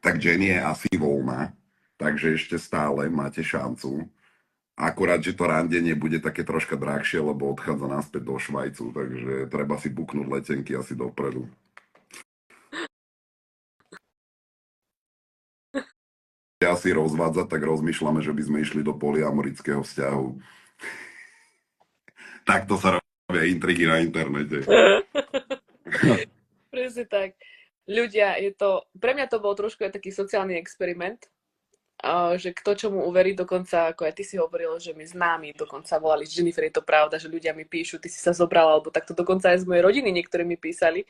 tak Jenny je asi voľná, takže ešte stále máte šancu. Akurát, že to randenie bude také troška drahšie, lebo odchádza naspäť do Švajcu, takže treba si buknúť letenky asi dopredu. Asi rozvádzať, tak rozmýšľame, že by sme išli do polyamorického vzťahu. Takto sa robia intrigy na internete. Presne tak. Ľudia, pre mňa to bol trošku aj taký sociálny experiment, že kto čomu uverí, dokonca, ako aj ty si hovoril, že my známi dokonca volali, že Jennifer, je to pravda, že ľudia mi píšu, ty si sa zobrala, alebo takto dokonca aj z mojej rodiny niektorí mi písali,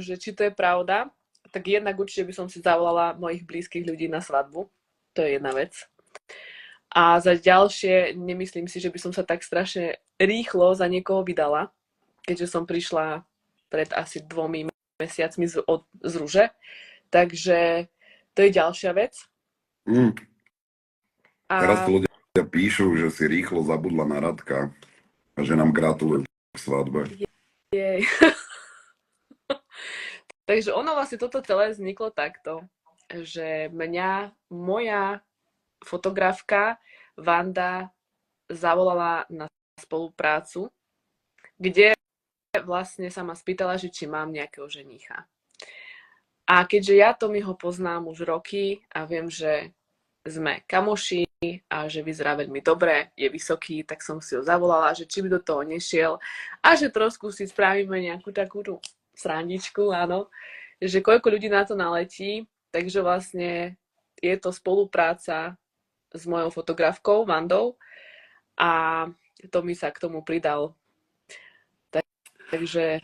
že či to je pravda, tak jednak určite by som si zavolala mojich blízkych ľudí na svadbu, to je jedna vec. A za ďalšie, nemyslím si, že by som sa tak strašne rýchlo za niekoho vydala, keďže som prišla pred asi 2 mesiacmi z Ruže. Takže to je ďalšia vec. Teraz tu ľudia píšu, že si rýchlo zabudla na Radka a že nám gratulujú k svadbe. Jej. Takže ono vlastne toto celé vzniklo takto, že moja fotografka Vanda zavolala na spoluprácu, kde vlastne sa ma spýtala, že či mám nejakého ženícha. A keďže ja Tomiho poznám už roky a viem, že sme kamoši a že vyzerá veľmi dobre, je vysoký, tak som si ho zavolala, že či by do toho nešiel a že trošku si spravíme nejakú takú srandičku, áno, že koľko ľudí na to naletí, takže vlastne je to spolupráca s mojou fotografkou Vandou a Tomi sa k tomu pridal. Takže...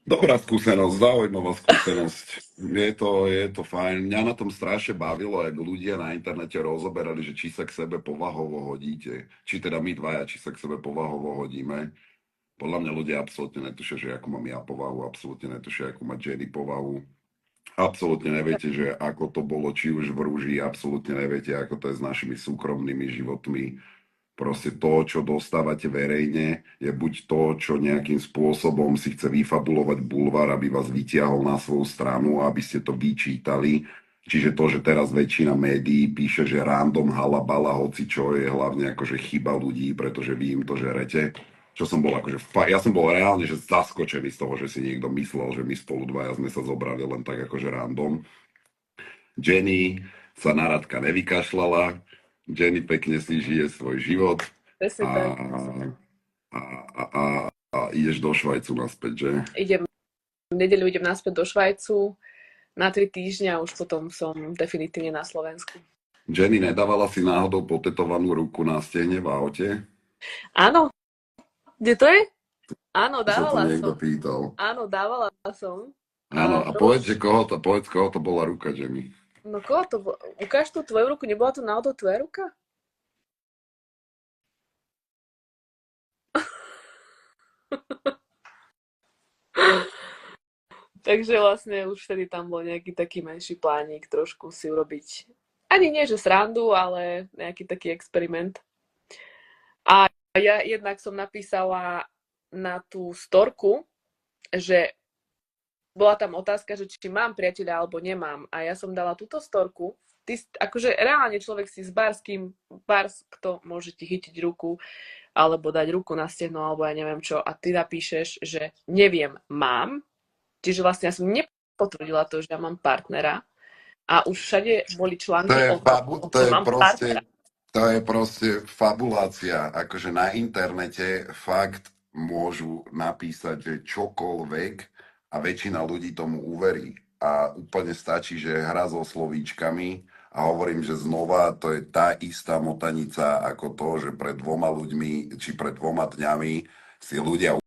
Dobrá skúsenosť, zaujímavá skúsenosť. Je to fajn. Mňa na tom strašne bavilo, ak ľudia na internete rozoberali, že či sa k sebe povahovo hodíte. Či teda my dvaja, či sa k sebe povahovo hodíme. Podľa mňa ľudia absolútne netušia, že ako mám ja povahu, absolútne netušia, ako má Jenny povahu. Absolútne neviete, že ako to bolo, či už v Rúži, absolútne neviete, ako to je s našimi súkromnými životmi. Proste to, čo dostávate verejne, je buď to, čo nejakým spôsobom si chce vyfabulovať bulvár, aby vás vytiahol na svoju stranu, aby ste to vyčítali. Čiže to, že teraz väčšina médií píše, že random halabala, hoci čo je hlavne akože chyba ľudí, pretože vy im to žerete. Čo som bol akože, ja som bol reálne že zaskočený z toho, že si niekto myslel, že my spolu dvaja sme sa zobrali len tak akože random. Jenny sa na Radka nevykašľala, Jenny pekne si žije svoj život a ideš do Švajcu naspäť, že? V nedeľu idem naspäť do Švajcu na 3 týždňa a už potom som definitívne na Slovensku. Jenny, nedávala si náhodou potetovanú ruku na stehne v aute? Áno. Kde to je? Áno, dávala som. Niekto pýtal. Áno, dávala som. Áno, a povedz koho to bola ruka, Jenny. No koho to bolo? Ukáž tú tvoju ruku, nebola to náhodou tvoja ruka? Takže vlastne už vtedy tam bol nejaký taký menší plánik, trošku si urobiť, ani nie že srandu, ale nejaký taký experiment. A ja jednak som napísala na tú storku, že bola tam otázka, že či mám priateľa alebo nemám. A ja som dala túto storku. Ty, akože reálne človek si s kto môže ti chytiť ruku alebo dať ruku na stehno alebo ja neviem čo. A ty napíšeš, že neviem, mám. Čiže vlastne ja som nepotvrdila to, že ja mám partnera. A už všade boli články o tom, že mám partnera. To je proste fabulácia. Akože na internete fakt môžu napísať, že čokoľvek a väčšina ľudí tomu uverí. A úplne stačí, že hra so slovíčkami a hovorím, že znova to je tá istá motanica ako to, že pred 2 ľuďmi či pred 2 dňami si ľudia